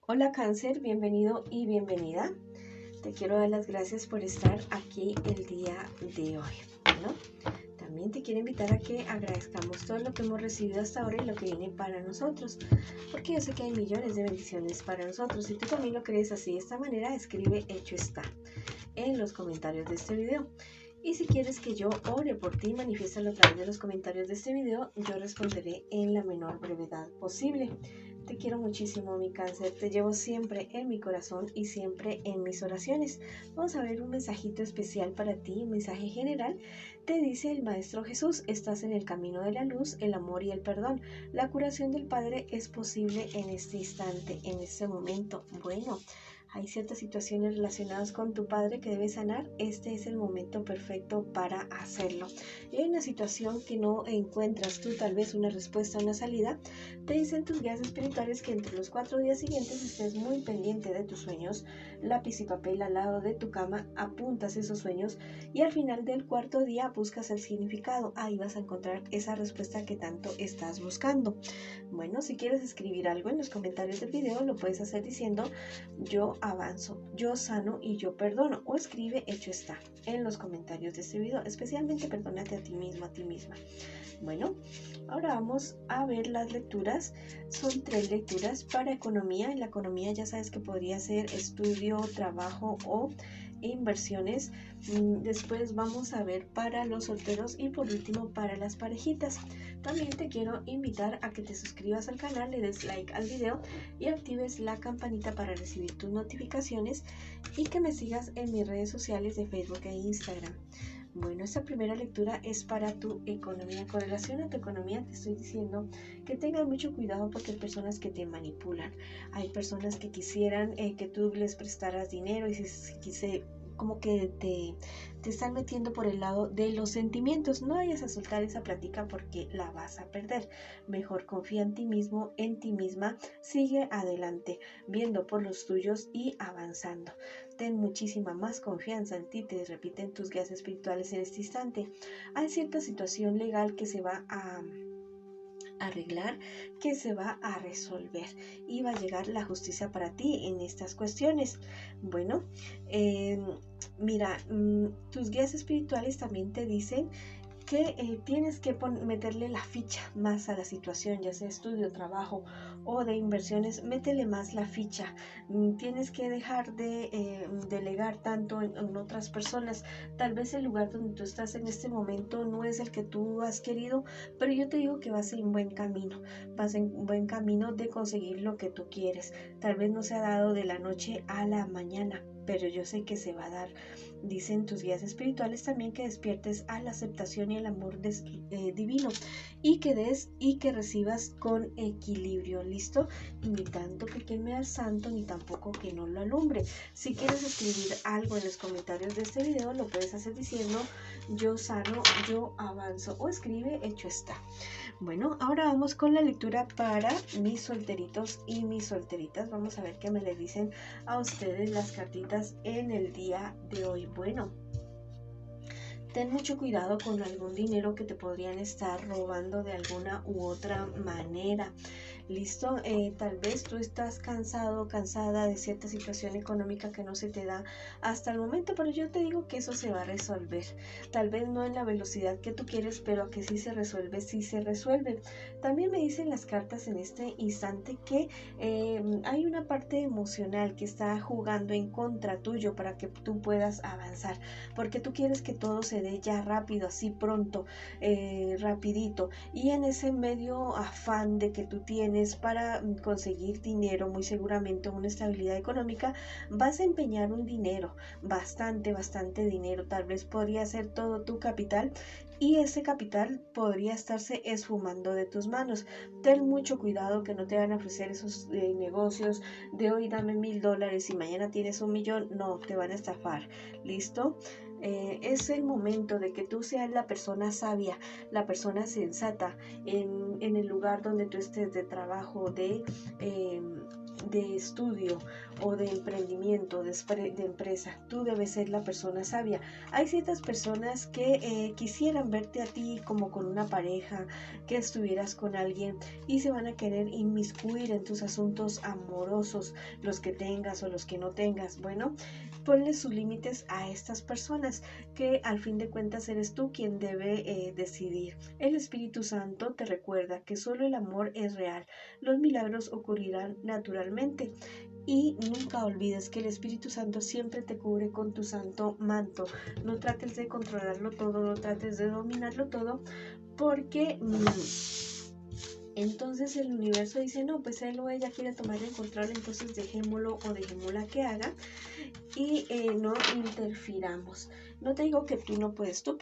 Hola Cáncer, bienvenido y bienvenida. Te quiero dar las gracias por estar aquí el día de hoy. Bueno, también te quiero invitar a que agradezcamos todo lo que hemos recibido hasta ahora y lo que viene para nosotros, porque yo sé que hay millones de bendiciones para nosotros. Si tú también lo crees así de esta manera, escribe hecho está en los comentarios de este video. Y si quieres que yo ore por ti, manifiéstalo a través de los comentarios de este video. Yo responderé en la menor brevedad posible. Te quiero muchísimo, mi Cáncer. Te llevo siempre en mi corazón y siempre en mis oraciones. Vamos a ver un mensajito especial para ti, un mensaje general. Te dice el Maestro Jesús: estás en el camino de la luz, el amor y el perdón. La curación del Padre es posible en este instante, en este momento. Bueno, hay ciertas situaciones relacionadas con tu padre que debes sanar. Este es el momento perfecto para hacerlo. Y hay una situación que no encuentras tú, tal vez una respuesta, una salida. Te dicen tus guías espirituales que entre los 4 días siguientes estés muy pendiente de tus sueños. Lápiz y papel al lado de tu cama, apuntas esos sueños y al final del cuarto día buscas el significado. Ahí vas a encontrar esa respuesta que tanto estás buscando. Bueno, si quieres escribir algo en los comentarios del video, lo puedes hacer diciendo: yo avanzo, yo sano y yo perdono, o escribe hecho está en los comentarios de este video. Especialmente perdónate a ti mismo, a ti misma. Bueno, ahora vamos a ver las lecturas. Son 3 lecturas para economía. En la economía ya sabes que podría ser estudio, trabajo o inversiones. Después vamos a ver para los solteros y por último para las parejitas. También te quiero invitar a que te suscribas al canal, le des like al video y actives la campanita para recibir tus notificaciones, y que me sigas en mis redes sociales de Facebook e Instagram. Bueno, esta primera lectura es para tu economía. Con relación a tu economía, te estoy diciendo que tengas mucho cuidado porque hay personas que te manipulan. Hay personas que quisieran que tú les prestaras dinero y si como que te están metiendo por el lado de los sentimientos. No vayas a soltar esa plática porque la vas a perder. Mejor confía en ti mismo, en ti misma. Sigue adelante, viendo por los tuyos y avanzando. Ten muchísima más confianza en ti, te repiten tus guías espirituales en este instante. Hay cierta situación legal que se va a arreglar, que se va a resolver y va a llegar la justicia para ti en estas cuestiones. Bueno, mira, tus guías espirituales también te dicen que tienes que meterle la ficha más a la situación, ya sea estudio, trabajo o de inversiones. Métele más la ficha. Tienes que dejar de delegar tanto en otras personas. Tal vez el lugar donde tú estás en este momento no es el que tú has querido, pero yo te digo que vas en buen camino. Vas en buen camino de conseguir lo que tú quieres. Tal vez no se ha dado de la noche a la mañana, pero yo sé que se va a dar. Dicen tus guías espirituales también que despiertes a la aceptación y el amor divino, y que des y que recibas con equilibrio. ¿Listo? Ni tanto que queme al santo, ni tampoco que no lo alumbre. Si quieres escribir algo en los comentarios de este video, lo puedes hacer diciendo: yo sano, yo avanzo, o escribe hecho está. Bueno, ahora vamos con la lectura para mis solteritos y mis solteritas. Vamos a ver qué me le dicen a ustedes las cartitas en el día de hoy. Bueno, ten mucho cuidado con algún dinero que te podrían estar robando de alguna u otra manera. ¿Listo? Tal vez tú estás cansado, cansada de cierta situación económica que no se te da hasta el momento, pero yo te digo que eso se va a resolver. Tal vez no en la velocidad que tú quieres, pero que sí se resuelve, sí se resuelve. También me dicen las cartas en este instante que hay una parte emocional que está jugando en contra tuyo para que tú puedas avanzar, porque tú quieres que todo se dé ya rápido, así pronto, rapidito, y en ese medio afán de que tú tienes para conseguir dinero, muy seguramente una estabilidad económica, vas a empeñar un dinero, bastante dinero. Tal vez podría ser todo tu capital, y ese capital podría estarse esfumando de tus manos. Ten mucho cuidado que no te van a ofrecer esos negocios de hoy dame $1000 y mañana tienes 1 millón. No, te van a estafar. ¿Listo? Es el momento de que tú seas la persona sabia, la persona sensata en el lugar donde tú estés de trabajo, de de estudio o de emprendimiento, de empresa. Tú debes ser la persona sabia. Hay ciertas personas que quisieran verte a ti como con una pareja, que estuvieras con alguien y se van a querer inmiscuir en tus asuntos amorosos, los que tengas o los que no tengas. Bueno, ponle sus límites a estas personas, que al fin de cuentas eres tú quien debe decidir. El Espíritu Santo te recuerda que solo el amor es real. Los milagros ocurrirán naturalmente. Y nunca olvides que el Espíritu Santo siempre te cubre con tu santo manto. No trates de controlarlo todo, no trates de dominarlo todo, porque entonces el universo dice, no, pues él o ella quiere tomar el control, entonces dejémoslo o dejémosla que haga y no interfiramos. No te digo que tú no puedes, tú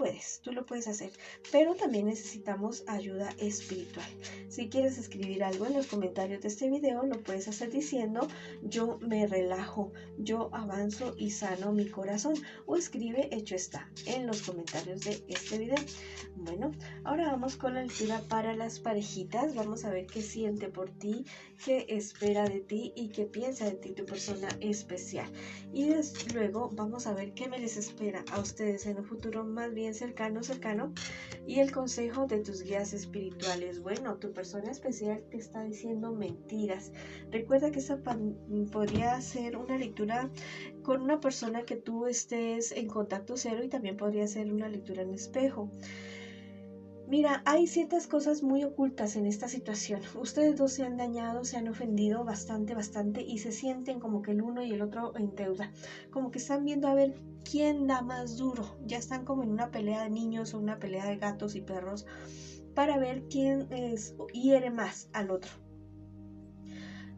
lo puedes hacer, pero también necesitamos ayuda espiritual. Si quieres escribir algo en los comentarios de este video, lo puedes hacer diciendo, yo me relajo, yo avanzo y sano mi corazón, o escribe hecho está en los comentarios de este video. Bueno, ahora vamos con la lectura para las parejitas. Vamos a ver qué siente por ti, qué espera de ti y qué piensa de ti tu persona especial. Y luego vamos a ver qué me les espera a ustedes en un futuro más bien cercano y el consejo de tus guías espirituales. Bueno, tu persona especial te está diciendo mentiras. Recuerda que esta podría ser una lectura con una persona que tú estés en contacto cero, y también podría ser una lectura en espejo. Mira, hay ciertas cosas muy ocultas en esta situación. Ustedes dos se han dañado, se han ofendido bastante y se sienten como que el uno y el otro en deuda. Como que están viendo a ver quién da más duro. Ya están como en una pelea de niños o una pelea de gatos y perros para ver quién hiere más al otro.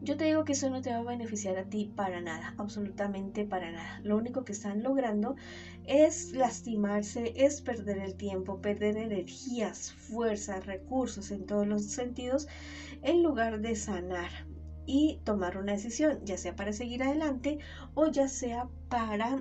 Yo te digo que eso no te va a beneficiar a ti para nada, absolutamente para nada. Lo único que están logrando es lastimarse, es perder el tiempo, perder energías, fuerzas, recursos en todos los sentidos, en lugar de sanar y tomar una decisión, ya sea para seguir adelante o ya sea para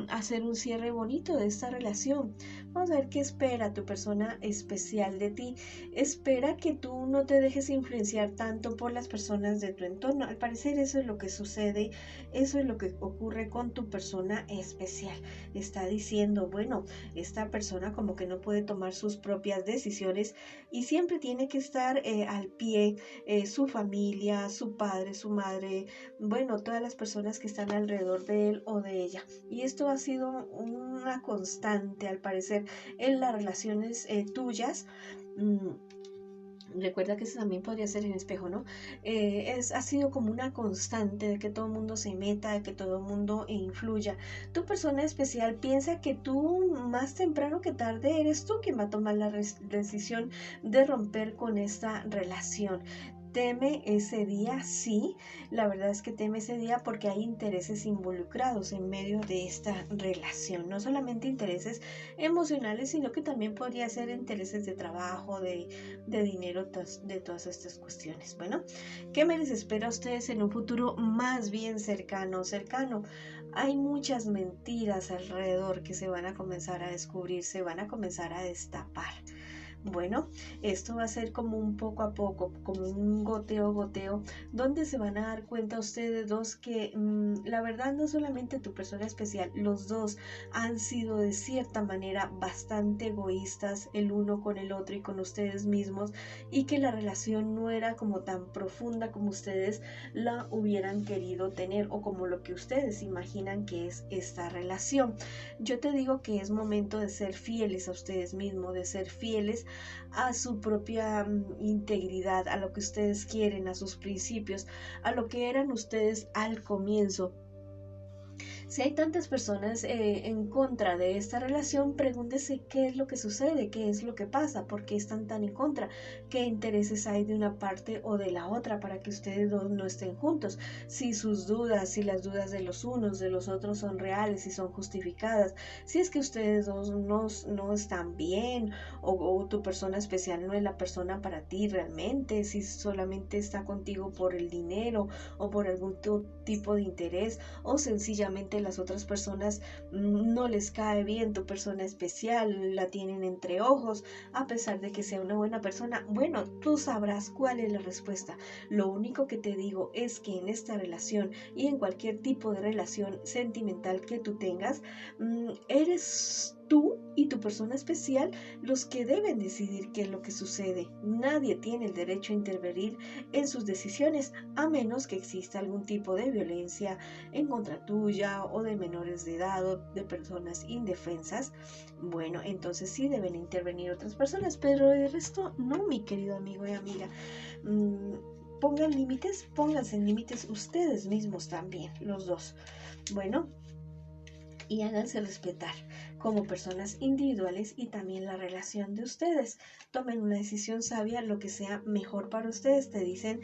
hacer un cierre bonito de esta relación. Vamos a ver qué espera tu persona especial de ti. Espera que tú no te dejes influenciar tanto por las personas de tu entorno. Al parecer eso es lo que sucede, eso es lo que ocurre con tu persona especial. Está diciendo, bueno, esta persona como que no puede tomar sus propias decisiones y siempre tiene que estar al pie, su familia, su padre, su madre, bueno, todas las personas que están alrededor de él o de ella. Y esto ha sido una constante, al parecer, en las relaciones tuyas. Recuerda que eso también podría ser en espejo, ¿no? Ha sido como una constante de que todo el mundo se meta, de que todo el mundo influya. Tu persona especial piensa que tú, más temprano que tarde, eres tú quien va a tomar la decisión de romper con esta relación. Teme ese día, sí, la verdad es que teme ese día porque hay intereses involucrados en medio de esta relación, no solamente intereses emocionales, sino que también podría ser intereses de trabajo, de dinero, de todas estas cuestiones. Bueno, ¿qué me les espera a ustedes en un futuro más bien cercano? Hay muchas mentiras alrededor que se van a comenzar a descubrir, se van a comenzar a destapar. Bueno, esto va a ser como un poco a poco, como un goteo, donde se van a dar cuenta ustedes dos que la verdad no solamente tu persona especial, los dos han sido de cierta manera bastante egoístas el uno con el otro y con ustedes mismos, y que la relación no era como tan profunda como ustedes la hubieran querido tener o como lo que ustedes imaginan que es esta relación. Yo te digo que es momento de ser fieles a ustedes mismos, de ser fieles a su propia integridad, a lo que ustedes quieren, a sus principios, a lo que eran ustedes al comienzo. Si hay tantas personas en contra de esta relación, pregúntese qué es lo que sucede, qué es lo que pasa, por qué están tan en contra, qué intereses hay de una parte o de la otra para que ustedes dos no estén juntos. Si sus dudas, si las dudas de los unos, de los otros son reales y son justificadas, si es que ustedes dos no están bien o tu persona especial no es la persona para ti realmente, si solamente está contigo por el dinero o por algún tipo de interés o sencillamente simplemente las otras personas no les cae bien tu persona especial, la tienen entre ojos, a pesar de que sea una buena persona. Bueno, tú sabrás cuál es la respuesta. Lo único que te digo es que en esta relación y en cualquier tipo de relación sentimental que tú tengas, eres tú y tu persona especial los que deben decidir qué es lo que sucede. Nadie tiene el derecho a intervenir en sus decisiones, a menos que exista algún tipo de violencia en contra tuya o de menores de edad o de personas indefensas. Bueno, entonces sí deben intervenir otras personas, pero el resto no, mi querido amigo y amiga. Pongan límites, pónganse límites ustedes mismos también, los dos. Bueno, y háganse respetar como personas individuales y también la relación de ustedes. Tomen una decisión sabia, lo que sea mejor para ustedes. Te dicen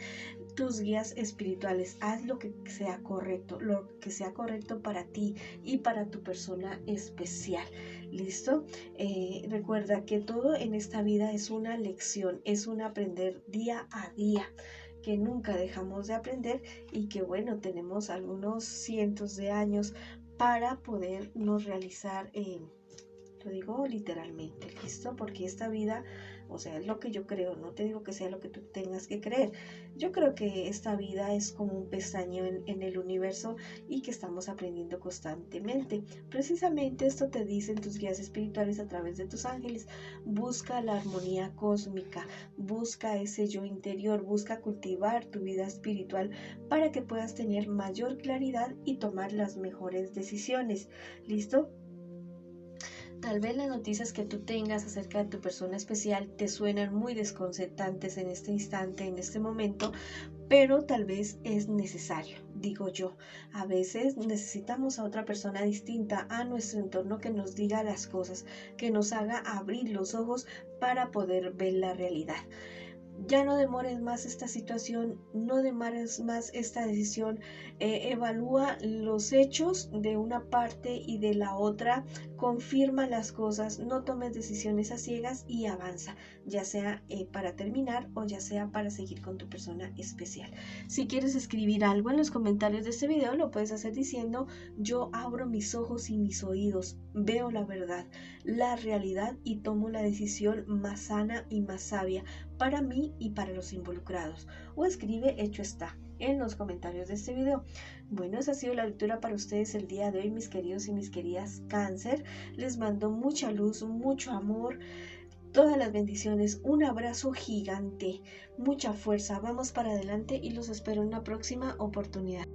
tus guías espirituales, haz lo que sea correcto para ti y para tu persona especial. ¿Listo? Recuerda que todo en esta vida es una lección, es un aprender día a día, que nunca dejamos de aprender y que bueno, tenemos algunos cientos de años para podernos realizar, lo digo literalmente, ¿listo? Porque esta vida, o sea, es lo que yo creo, no te digo que sea lo que tú tengas que creer. Yo creo que esta vida es como un pestañeo en el universo y que estamos aprendiendo constantemente. Precisamente esto te dicen tus guías espirituales a través de tus ángeles. Busca la armonía cósmica, busca ese yo interior, busca cultivar tu vida espiritual para que puedas tener mayor claridad y tomar las mejores decisiones. ¿Listo? Tal vez las noticias que tú tengas acerca de tu persona especial te suenan muy desconcertantes en este instante, en este momento, pero tal vez es necesario, digo yo. A veces necesitamos a otra persona distinta a nuestro entorno que nos diga las cosas, que nos haga abrir los ojos para poder ver la realidad. Ya no demores más esta situación, no demores más esta decisión, evalúa los hechos de una parte y de la otra, confirma las cosas, no tomes decisiones a ciegas y avanza, ya sea para terminar o ya sea para seguir con tu persona especial. Si quieres escribir algo en los comentarios de este video, lo puedes hacer diciendo: yo abro mis ojos y mis oídos, veo la verdad, la realidad y tomo la decisión más sana y más sabia para mí y para los involucrados. O escribe hecho está en los comentarios de este video. Bueno, esa ha sido la lectura para ustedes el día de hoy, mis queridos y mis queridas Cáncer. Les mando mucha luz, mucho amor, todas las bendiciones, un abrazo gigante, mucha fuerza. Vamos para adelante y los espero en una próxima oportunidad.